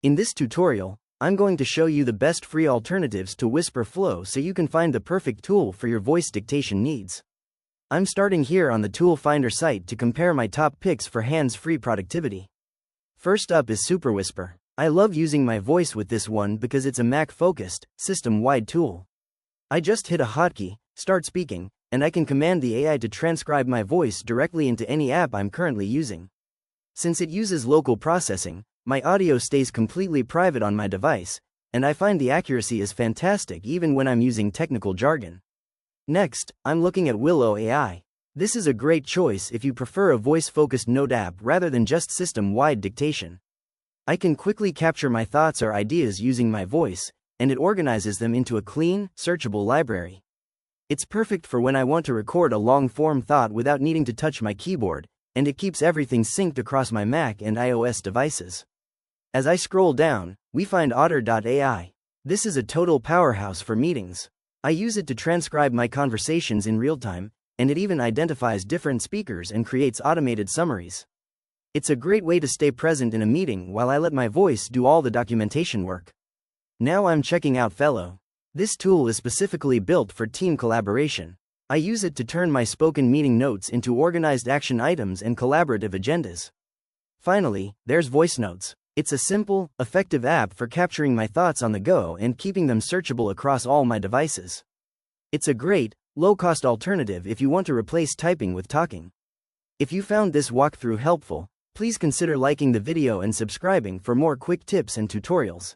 In this tutorial, I'm going to show you the best free alternatives to Wispr Flow so you can find the perfect tool for your voice dictation needs. I'm starting here on the Tool Finder site to compare my top picks for hands-free productivity. First up is Super Wispr. I love using my voice with this one because it's a Mac-focused, system-wide tool. I just hit a hotkey, start speaking, and I can command the AI to transcribe my voice directly into any app I'm currently using. Since it uses local processing, my audio stays completely private on my device, and I find the accuracy is fantastic even when I'm using technical jargon. Next, I'm looking at Willow AI. This is a great choice if you prefer a voice-focused note app rather than just system-wide dictation. I can quickly capture my thoughts or ideas using my voice, and it organizes them into a clean, searchable library. It's perfect for when I want to record a long-form thought without needing to touch my keyboard, and it keeps everything synced across my Mac and iOS devices. As I scroll down, we find Otter.ai. This is a total powerhouse for meetings. I use it to transcribe my conversations in real time, and it even identifies different speakers and creates automated summaries. It's a great way to stay present in a meeting while I let my voice do all the documentation work. Now I'm checking out Fellow. This tool is specifically built for team collaboration. I use it to turn my spoken meeting notes into organized action items and collaborative agendas. Finally, there's Voice Notes. It's a simple, effective app for capturing my thoughts on the go and keeping them searchable across all my devices. It's a great, low-cost alternative if you want to replace typing with talking. If you found this walkthrough helpful, please consider liking the video and subscribing for more quick tips and tutorials.